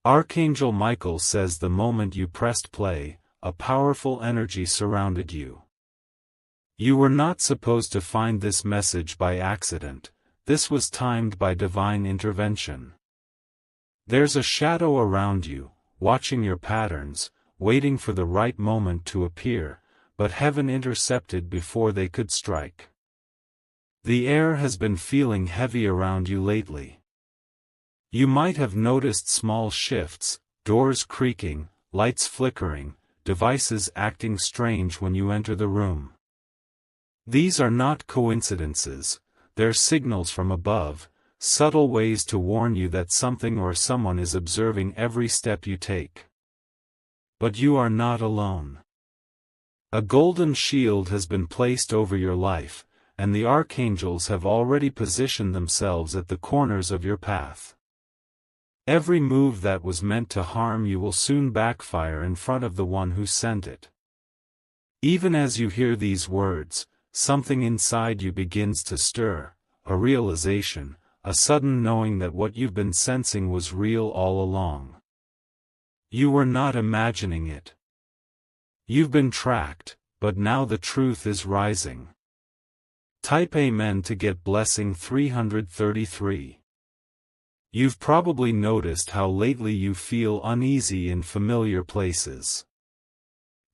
Archangel Michael says the moment you pressed play, a powerful energy surrounded you. You were not supposed to find this message by accident, this was timed by divine intervention. There's a shadow around you, watching your patterns, waiting for the right moment to appear, but heaven intercepted before they could strike. The air has been feeling heavy around you lately. You might have noticed small shifts, doors creaking, lights flickering, devices acting strange when you enter the room. These are not coincidences, they're signals from above, subtle ways to warn you that something or someone is observing every step you take. But you are not alone. A golden shield has been placed over your life, and the archangels have already positioned themselves at the corners of your path. Every move that was meant to harm you will soon backfire in front of the one who sent it. Even as you hear these words, something inside you begins to stir, a realization, a sudden knowing that what you've been sensing was real all along. You were not imagining it. You've been tracked, but now the truth is rising. Type Amen to get blessing 333. You've probably noticed how lately you feel uneasy in familiar places.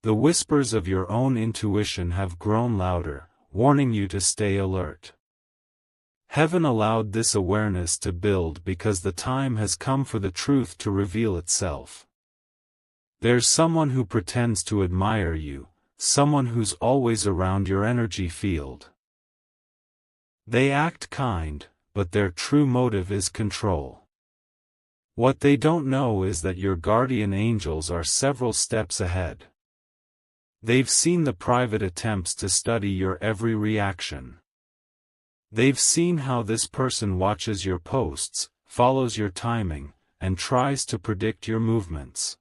The whispers of your own intuition have grown louder, warning you to stay alert. Heaven allowed this awareness to build because the time has come for the truth to reveal itself. There's someone who pretends to admire you, someone who's always around your energy field. They act kind, but their true motive is control. What they don't know is that your guardian angels are several steps ahead. They've seen the private attempts to study your every reaction. They've seen how this person watches your posts, follows your timing, and tries to predict your movements.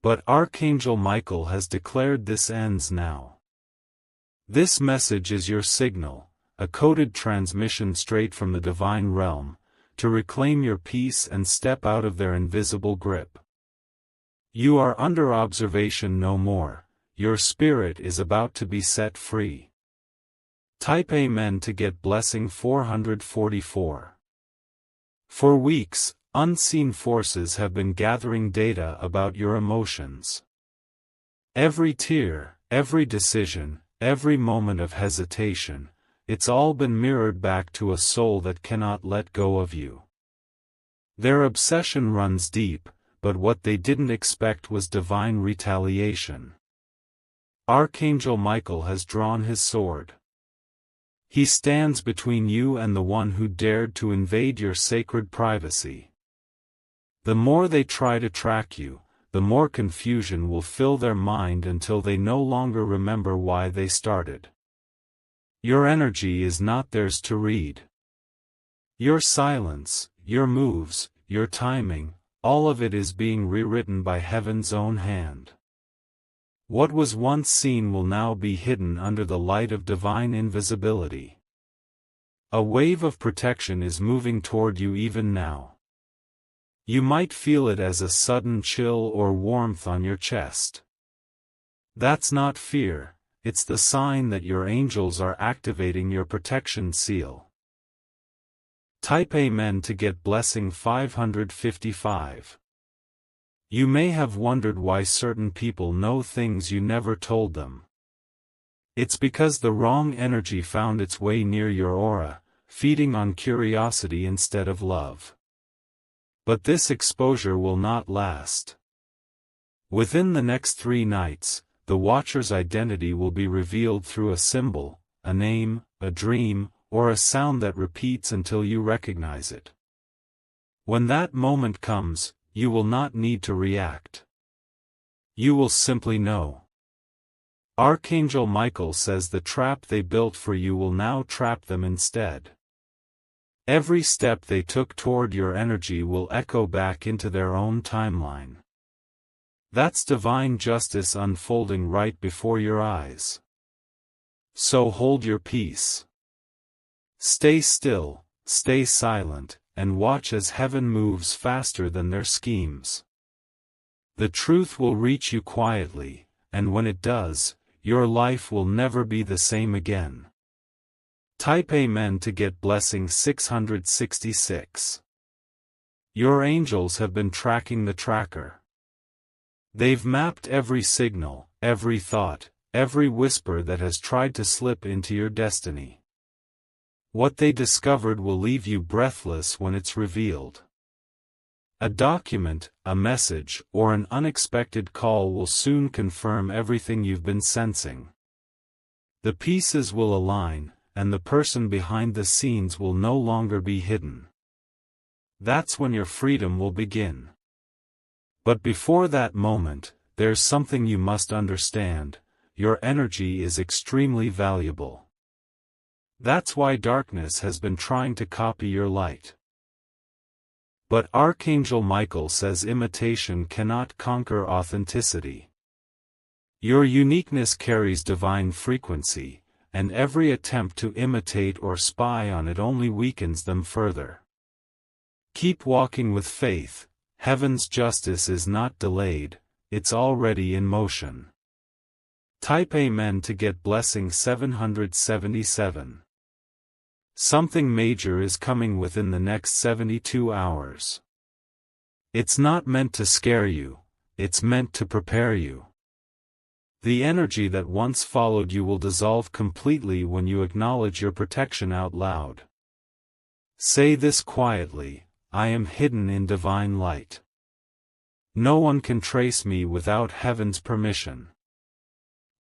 But Archangel Michael has declared this ends now. This message is your signal, a coded transmission straight from the divine realm, to reclaim your peace and step out of their invisible grip. You are under observation no more, your spirit is about to be set free. Type Amen to get blessing 444. For weeks, unseen forces have been gathering data about your emotions. Every tear, every decision, every moment of hesitation, it's all been mirrored back to a soul that cannot let go of you. Their obsession runs deep, but what they didn't expect was divine retaliation. Archangel Michael has drawn his sword. He stands between you and the one who dared to invade your sacred privacy. The more they try to track you, the more confusion will fill their mind until they no longer remember why they started. Your energy is not theirs to read. Your silence, your moves, your timing, all of it is being rewritten by heaven's own hand. What was once seen will now be hidden under the light of divine invisibility. A wave of protection is moving toward you even now. You might feel it as a sudden chill or warmth on your chest. That's not fear. It's the sign that your angels are activating your protection seal. Type Amen to get blessing 555. You may have wondered why certain people know things you never told them. It's because the wrong energy found its way near your aura, feeding on curiosity instead of love. But this exposure will not last. Within the next 3 nights, the watcher's identity will be revealed through a symbol, a name, a dream, or a sound that repeats until you recognize it. When that moment comes, you will not need to react. You will simply know. Archangel Michael says the trap they built for you will now trap them instead. Every step they took toward your energy will echo back into their own timeline. That's divine justice unfolding right before your eyes. So hold your peace. Stay still, stay silent, and watch as heaven moves faster than their schemes. The truth will reach you quietly, and when it does, your life will never be the same again. Type Amen to get blessing 666. Your angels have been tracking the tracker. They've mapped every signal, every thought, every whisper that has tried to slip into your destiny. What they discovered will leave you breathless when it's revealed. A document, a message, or an unexpected call will soon confirm everything you've been sensing. The pieces will align, and the person behind the scenes will no longer be hidden. That's when your freedom will begin. But before that moment, there's something you must understand: your energy is extremely valuable. That's why darkness has been trying to copy your light. But Archangel Michael says imitation cannot conquer authenticity. Your uniqueness carries divine frequency, and every attempt to imitate or spy on it only weakens them further. Keep walking with faith. Heaven's justice is not delayed, it's already in motion. Type Amen to get blessing 777. Something major is coming within the next 72 hours. It's not meant to scare you, it's meant to prepare you. The energy that once followed you will dissolve completely when you acknowledge your protection out loud. Say this quietly: I am hidden in divine light. No one can trace me without heaven's permission.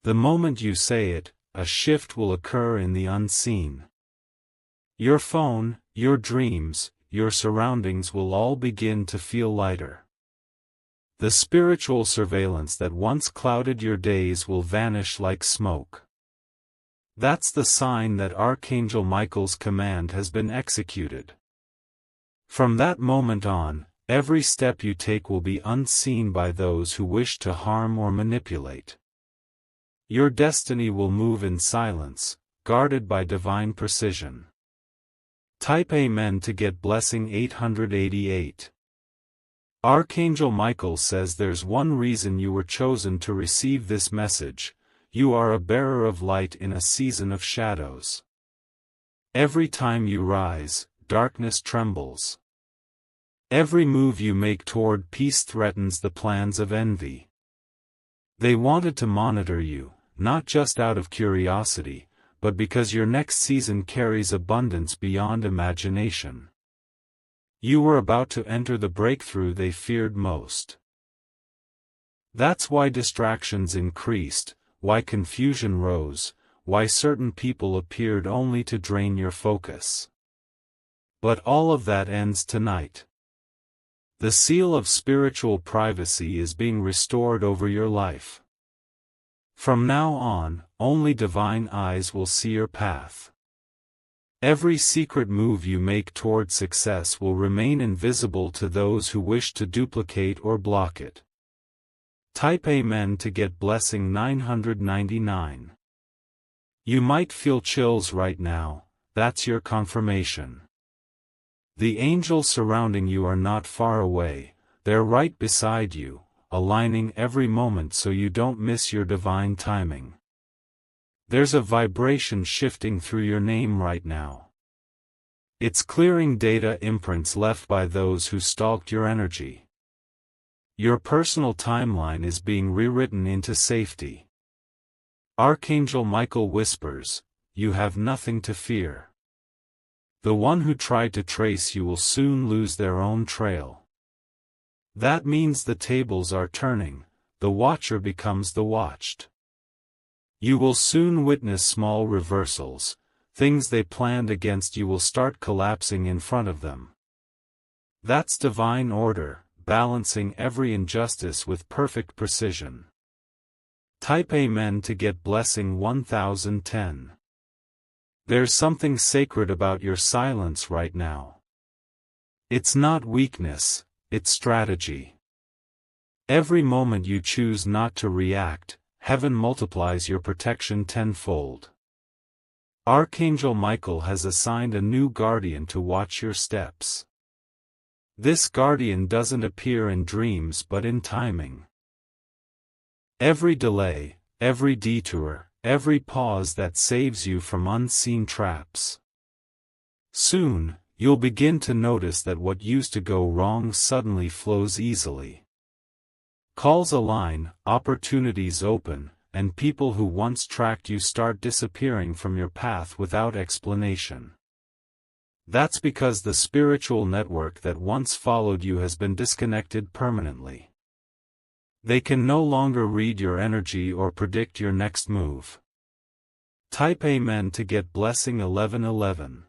The moment you say it, a shift will occur in the unseen. Your phone, your dreams, your surroundings will all begin to feel lighter. The spiritual surveillance that once clouded your days will vanish like smoke. That's the sign that Archangel Michael's command has been executed. From that moment on, every step you take will be unseen by those who wish to harm or manipulate. Your destiny will move in silence, guarded by divine precision. Type Amen to get blessing 888. Archangel Michael says there's one reason you were chosen to receive this message: you are a bearer of light in a season of shadows. Every time you rise, darkness trembles. Every move you make toward peace threatens the plans of envy. They wanted to monitor you, not just out of curiosity, but because your next season carries abundance beyond imagination. You were about to enter the breakthrough they feared most. That's why distractions increased, why confusion rose, why certain people appeared only to drain your focus. But all of that ends tonight. The seal of spiritual privacy is being restored over your life. From now on, only divine eyes will see your path. Every secret move you make toward success will remain invisible to those who wish to duplicate or block it. Type Amen to get blessing 999. You might feel chills right now, that's your confirmation. The angels surrounding you are not far away, they're right beside you, aligning every moment so you don't miss your divine timing. There's a vibration shifting through your name right now. It's clearing data imprints left by those who stalked your energy. Your personal timeline is being rewritten into safety. Archangel Michael whispers, you have nothing to fear. The one who tried to trace you will soon lose their own trail. That means the tables are turning, the watcher becomes the watched. You will soon witness small reversals, things they planned against you will start collapsing in front of them. That's divine order, balancing every injustice with perfect precision. Type Amen to get blessing 1010. There's something sacred about your silence right now. It's not weakness, it's strategy. Every moment you choose not to react, heaven multiplies your protection tenfold. Archangel Michael has assigned a new guardian to watch your steps. This guardian doesn't appear in dreams but in timing. Every delay, every detour, every pause that saves you from unseen traps. Soon, you'll begin to notice that what used to go wrong suddenly flows easily. Calls align, opportunities open, and people who once tracked you start disappearing from your path without explanation. That's because the spiritual network that once followed you has been disconnected permanently. They can no longer read your energy or predict your next move. Type Amen to get blessing 1111.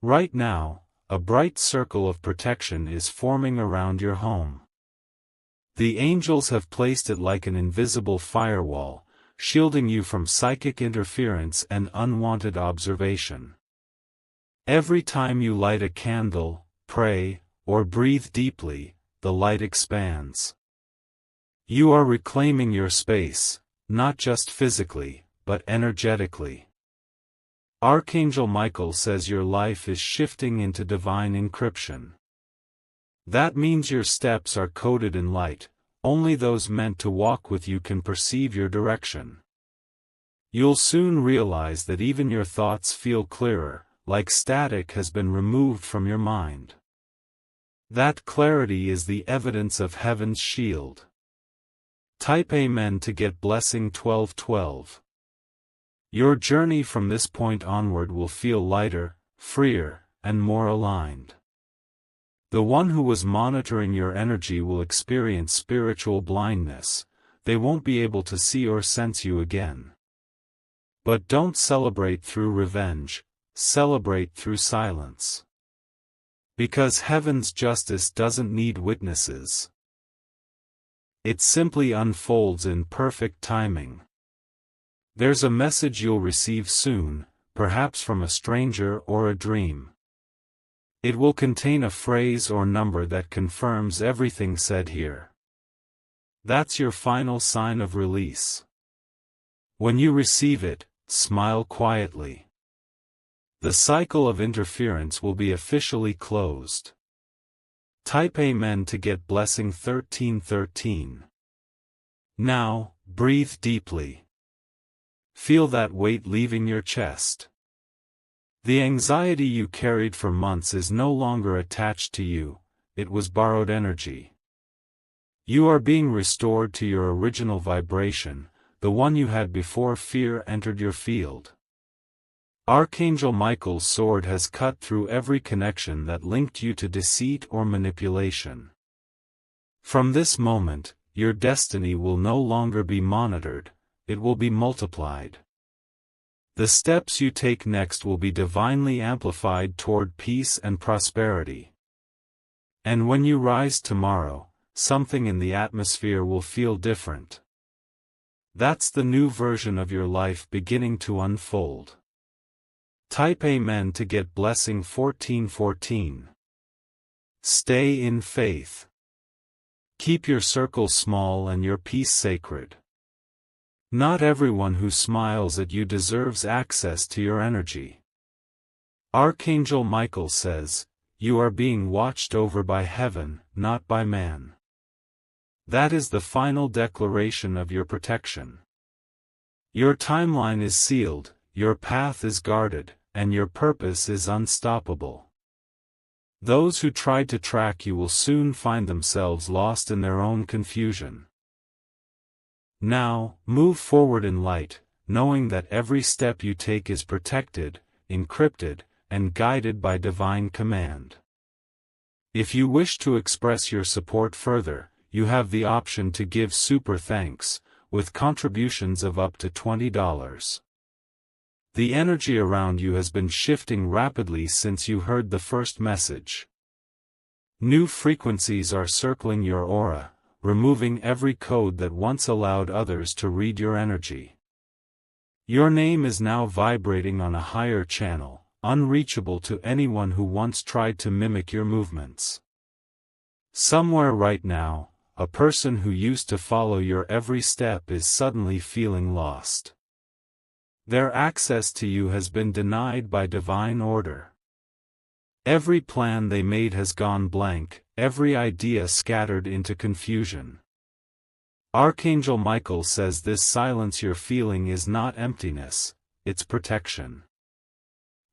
Right now, a bright circle of protection is forming around your home. The angels have placed it like an invisible firewall, shielding you from psychic interference and unwanted observation. Every time you light a candle, pray, or breathe deeply, the light expands. You are reclaiming your space, not just physically, but energetically. Archangel Michael says your life is shifting into divine encryption. That means your steps are coded in light, only those meant to walk with you can perceive your direction. You'll soon realize that even your thoughts feel clearer, like static has been removed from your mind. That clarity is the evidence of heaven's shield. Type Amen to get blessing 1212. Your journey from this point onward will feel lighter, freer, and more aligned. The one who was monitoring your energy will experience spiritual blindness. They won't be able to see or sense you again. But don't celebrate through revenge, celebrate through silence. Because heaven's justice doesn't need witnesses. It simply unfolds in perfect timing. There's a message you'll receive soon, perhaps from a stranger or a dream. It will contain a phrase or number that confirms everything said here. That's your final sign of release. When you receive it, smile quietly. The cycle of interference will be officially closed. Type Amen to get blessing 1313. Now, breathe deeply. Feel that weight leaving your chest. The anxiety you carried for months is no longer attached to you, it was borrowed energy. You are being restored to your original vibration, the one you had before fear entered your field. Archangel Michael's sword has cut through every connection that linked you to deceit or manipulation. From this moment, your destiny will no longer be monitored, it will be multiplied. The steps you take next will be divinely amplified toward peace and prosperity. And when you rise tomorrow, something in the atmosphere will feel different. That's the new version of your life beginning to unfold. Type Amen to get blessing 1414. Stay in faith. Keep your circle small and your peace sacred. Not everyone who smiles at you deserves access to your energy. Archangel Michael says, you are being watched over by heaven, not by man. That is the final declaration of your protection. Your timeline is sealed, your path is guarded, and your purpose is unstoppable. Those who tried to track you will soon find themselves lost in their own confusion. Now, move forward in light, knowing that every step you take is protected, encrypted, and guided by divine command. If you wish to express your support further, you have the option to give super thanks, with contributions of up to $20. The energy around you has been shifting rapidly since you heard the first message. New frequencies are circling your aura, removing every code that once allowed others to read your energy. Your name is now vibrating on a higher channel, unreachable to anyone who once tried to mimic your movements. Somewhere right now, a person who used to follow your every step is suddenly feeling lost. Their access to you has been denied by divine order. Every plan they made has gone blank, every idea scattered into confusion. Archangel Michael says this silence you're feeling is not emptiness, it's protection.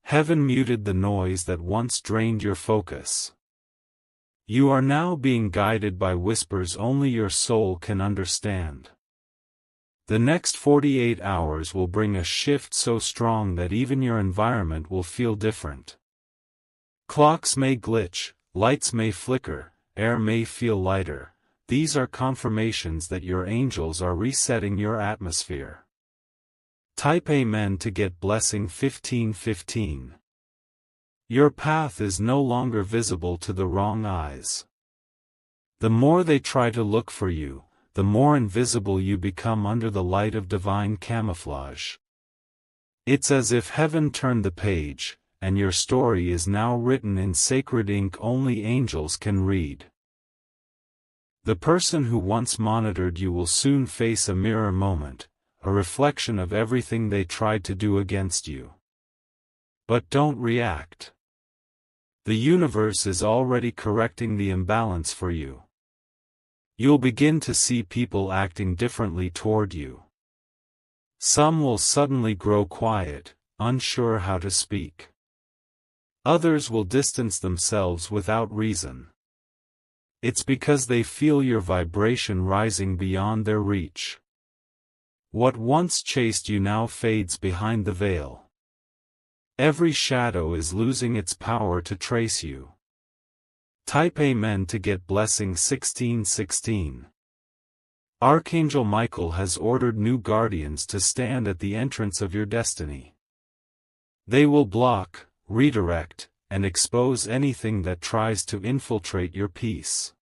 Heaven muted the noise that once drained your focus. You are now being guided by whispers only your soul can understand. The next 48 hours will bring a shift so strong that even your environment will feel different. Clocks may glitch, lights may flicker, air may feel lighter. These are confirmations that your angels are resetting your atmosphere. Type Amen to get blessing 1515. Your path is no longer visible to the wrong eyes. The more they try to look for you, the more invisible you become under the light of divine camouflage. It's as if heaven turned the page, and your story is now written in sacred ink only angels can read. The person who once monitored you will soon face a mirror moment, a reflection of everything they tried to do against you. But don't react. The universe is already correcting the imbalance for you. You'll begin to see people acting differently toward you. Some will suddenly grow quiet, unsure how to speak. Others will distance themselves without reason. It's because they feel your vibration rising beyond their reach. What once chased you now fades behind the veil. Every shadow is losing its power to trace you. Type Amen to get blessing 1616. Archangel Michael has ordered new guardians to stand at the entrance of your destiny. They will block, redirect, and expose anything that tries to infiltrate your peace.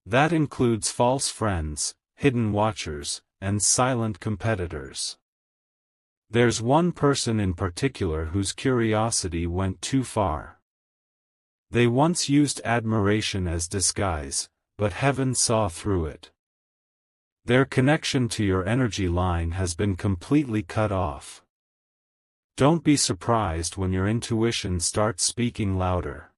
That includes false friends, hidden watchers, and silent competitors. There's one person in particular whose curiosity went too far. They once used admiration as disguise, but heaven saw through it. Their connection to your energy line has been completely cut off. Don't be surprised when your intuition starts speaking louder.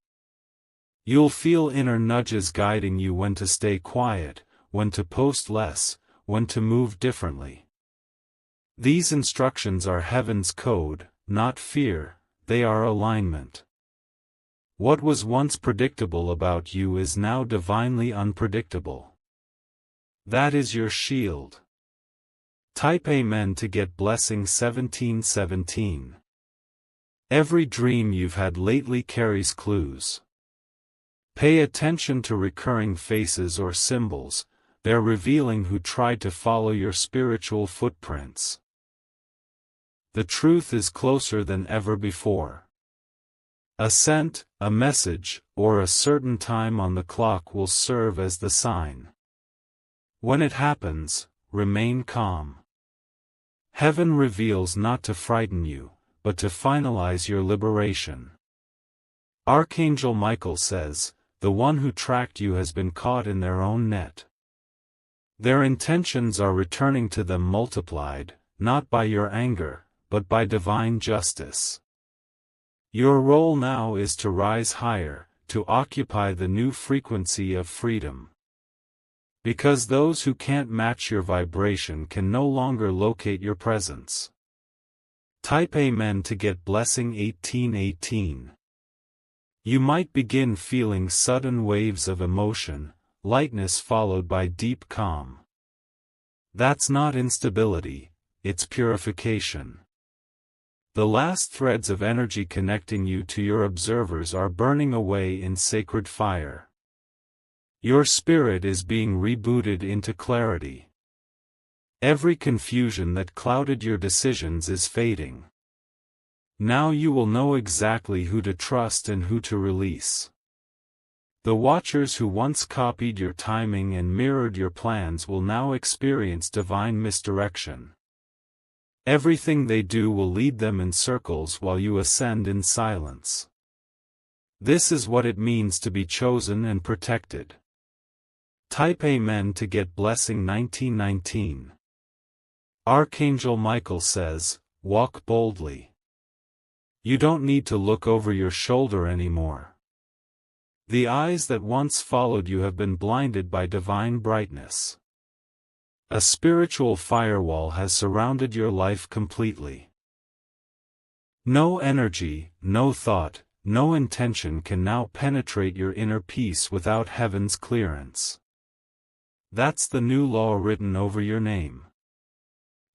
You'll feel inner nudges guiding you when to stay quiet, when to post less, when to move differently. These instructions are heaven's code, not fear, they are alignment. What was once predictable about you is now divinely unpredictable. That is your shield. Type Amen to get blessing 1717. Every dream you've had lately carries clues. Pay attention to recurring faces or symbols, they're revealing who tried to follow your spiritual footprints. The truth is closer than ever before. A scent, a message, or a certain time on the clock will serve as the sign. When it happens, remain calm. Heaven reveals not to frighten you, but to finalize your liberation. Archangel Michael says, the one who tracked you has been caught in their own net. Their intentions are returning to them multiplied, not by your anger, but by divine justice. Your role now is to rise higher, to occupy the new frequency of freedom. Because those who can't match your vibration can no longer locate your presence. Type Amen to get blessing 1818. You might begin feeling sudden waves of emotion, lightness followed by deep calm. That's not instability, it's purification. The last threads of energy connecting you to your observers are burning away in sacred fire. Your spirit is being rebooted into clarity. Every confusion that clouded your decisions is fading. Now you will know exactly who to trust and who to release. The watchers who once copied your timing and mirrored your plans will now experience divine misdirection. Everything they do will lead them in circles while you ascend in silence. This is what it means to be chosen and protected. Type Amen to get blessing 1919. Archangel Michael says, walk boldly. You don't need to look over your shoulder anymore. The eyes that once followed you have been blinded by divine brightness. A spiritual firewall has surrounded your life completely. No energy, no thought, no intention can now penetrate your inner peace without heaven's clearance. That's the new law written over your name.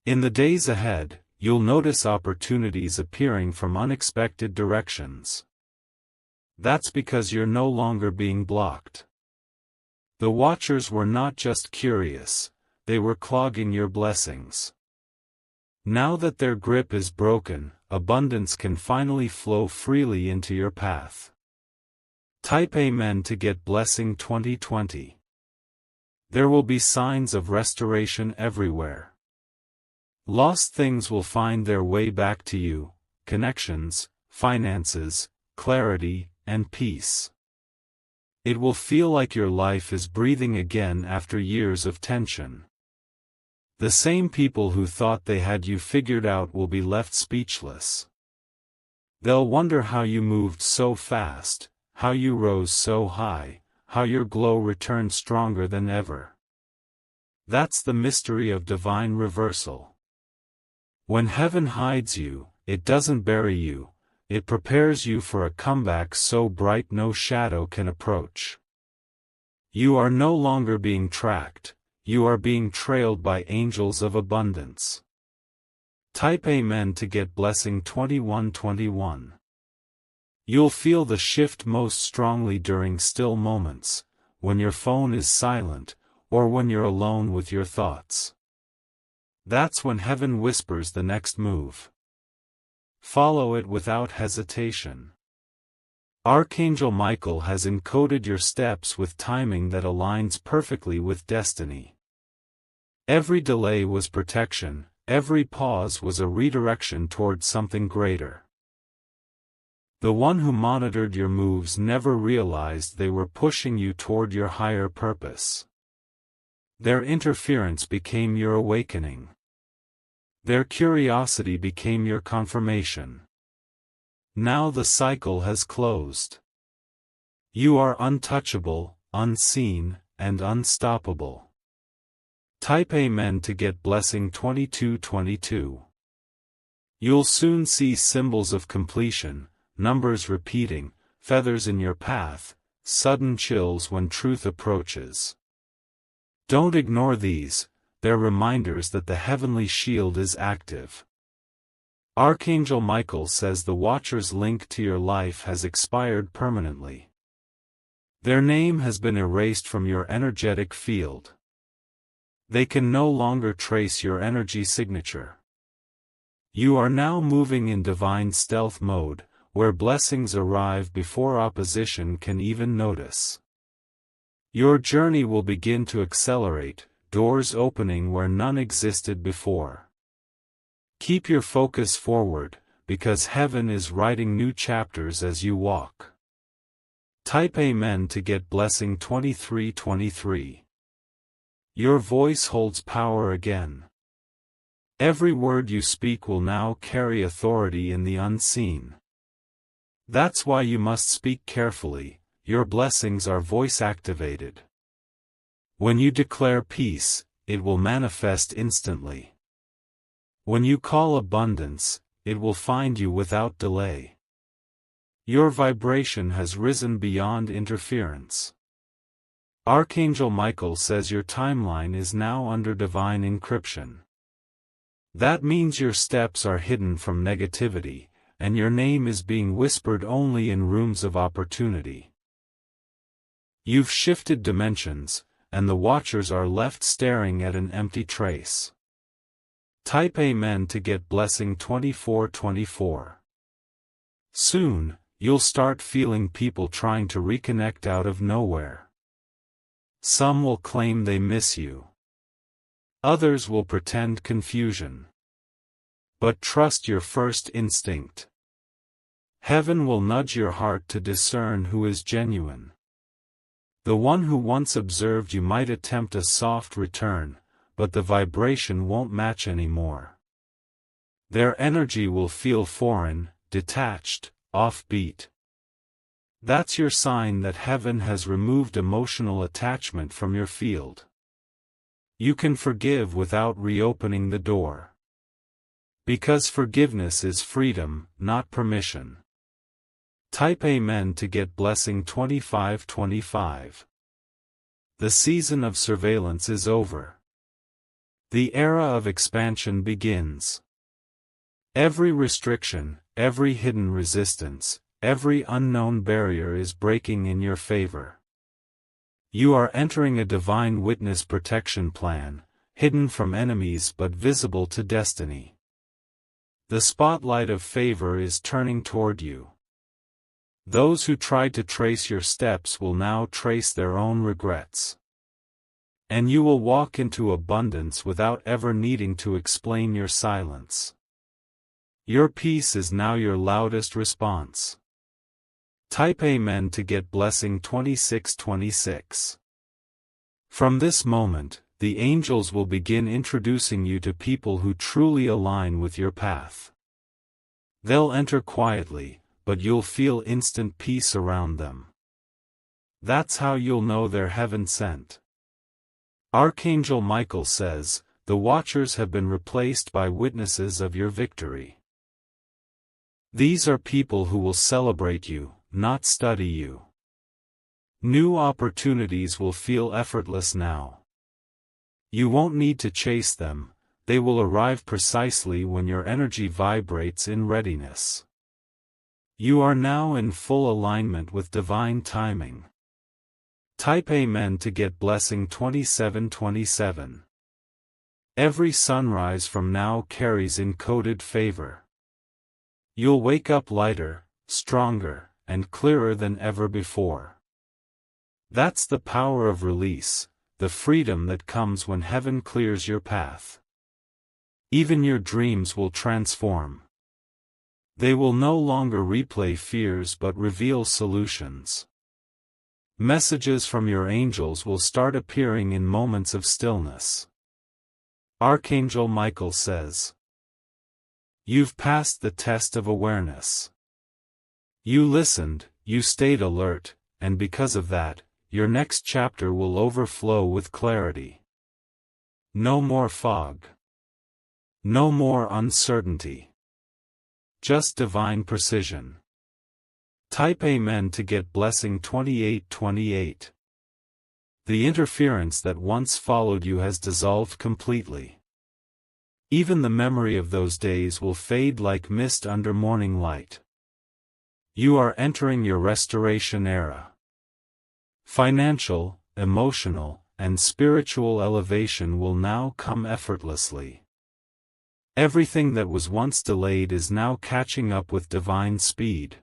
In the days ahead, you'll notice opportunities appearing from unexpected directions. That's because you're no longer being blocked. The watchers were not just curious, they were clogging your blessings. Now that their grip is broken, abundance can finally flow freely into your path. Type Amen to get blessing 2020. There will be signs of restoration everywhere. Lost things will find their way back to you: connections, finances, clarity, and peace. It will feel like your life is breathing again after years of tension. The same people who thought they had you figured out will be left speechless. They'll wonder how you moved so fast, how you rose so high, how your glow returned stronger than ever. That's the mystery of divine reversal. When heaven hides you, it doesn't bury you, it prepares you for a comeback so bright no shadow can approach. You are no longer being tracked, you are being trailed by angels of abundance. Type Amen to get blessing 2121. You'll feel the shift most strongly during still moments, when your phone is silent, or when you're alone with your thoughts. That's when heaven whispers the next move. Follow it without hesitation. Archangel Michael has encoded your steps with timing that aligns perfectly with destiny. Every delay was protection, every pause was a redirection toward something greater. The one who monitored your moves never realized they were pushing you toward your higher purpose. Their interference became your awakening. Their curiosity became your confirmation. Now the cycle has closed. You are untouchable, unseen, and unstoppable. Type Amen to get blessing 2222. You'll soon see symbols of completion, numbers repeating, feathers in your path, sudden chills when truth approaches. Don't ignore these. They're reminders that the heavenly shield is active. Archangel Michael says the Watcher's link to your life has expired permanently. Their name has been erased from your energetic field. They can no longer trace your energy signature. You are now moving in divine stealth mode, where blessings arrive before opposition can even notice. Your journey will begin to accelerate, doors opening where none existed before. Keep your focus forward, because heaven is writing new chapters as you walk. Type Amen to get blessing 2323. Your voice holds power again. Every word you speak will now carry authority in the unseen. That's why you must speak carefully, your blessings are voice-activated. When you declare peace, it will manifest instantly. When you call abundance, it will find you without delay. Your vibration has risen beyond interference. Archangel Michael says your timeline is now under divine encryption. That means your steps are hidden from negativity, and your name is being whispered only in rooms of opportunity. You've shifted dimensions, and the watchers are left staring at an empty trace. Type Amen to get blessing 2424. Soon, you'll start feeling people trying to reconnect out of nowhere. Some will claim they miss you. Others will pretend confusion. But trust your first instinct. Heaven will nudge your heart to discern who is genuine. The one who once observed you might attempt a soft return, but the vibration won't match anymore. Their energy will feel foreign, detached, offbeat. That's your sign that heaven has removed emotional attachment from your field. You can forgive without reopening the door. Because forgiveness is freedom, not permission. Type Amen to get blessing 2525. The season of surveillance is over. The era of expansion begins. Every restriction, every hidden resistance, every unknown barrier is breaking in your favor. You are entering a divine witness protection plan, hidden from enemies but visible to destiny. The spotlight of favor is turning toward you. Those who tried to trace your steps will now trace their own regrets. And you will walk into abundance without ever needing to explain your silence. Your peace is now your loudest response. Type Amen to get blessing 2626. From this moment, the angels will begin introducing you to people who truly align with your path. They'll enter quietly, but you'll feel instant peace around them. That's how you'll know they're heaven sent. Archangel Michael says, the watchers have been replaced by witnesses of your victory. These are people who will celebrate you, not study you. New opportunities will feel effortless now. You won't need to chase them, they will arrive precisely when your energy vibrates in readiness. You are now in full alignment with divine timing. Type Amen to get blessing 2727. Every sunrise from now carries encoded favor. You'll wake up lighter, stronger, and clearer than ever before. That's the power of release, the freedom that comes when heaven clears your path. Even your dreams will transform. They will no longer replay fears but reveal solutions. Messages from your angels will start appearing in moments of stillness. Archangel Michael says, you've passed the test of awareness. You listened, you stayed alert, and because of that, your next chapter will overflow with clarity. No more fog. No more uncertainty. Just divine precision. Type Amen to get blessing 2828. The interference that once followed you has dissolved completely. Even the memory of those days will fade like mist under morning light. You are entering your restoration era. Financial, emotional, and spiritual elevation will now come effortlessly. Everything that was once delayed is now catching up with divine speed.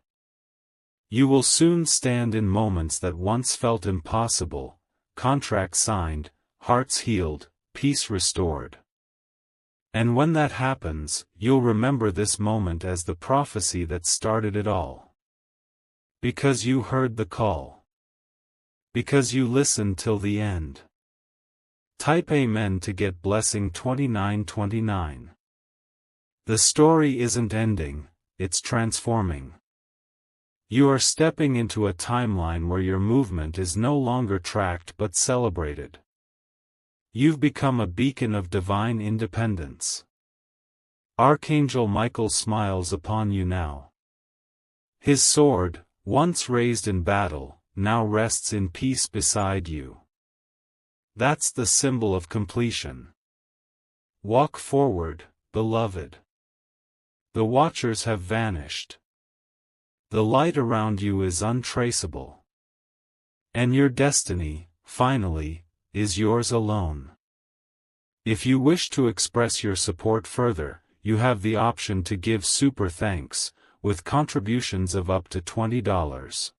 You will soon stand in moments that once felt impossible, contracts signed, hearts healed, peace restored. And when that happens, you'll remember this moment as the prophecy that started it all. Because you heard the call. Because you listened till the end. Type Amen to get blessing 2929. The story isn't ending, it's transforming. You are stepping into a timeline where your movement is no longer tracked but celebrated. You've become a beacon of divine independence. Archangel Michael smiles upon you now. His sword, once raised in battle, now rests in peace beside you. That's the symbol of completion. Walk forward, beloved. The watchers have vanished. The light around you is untraceable. And your destiny, finally, is yours alone. If you wish to express your support further, you have the option to give super thanks, with contributions of up to $20.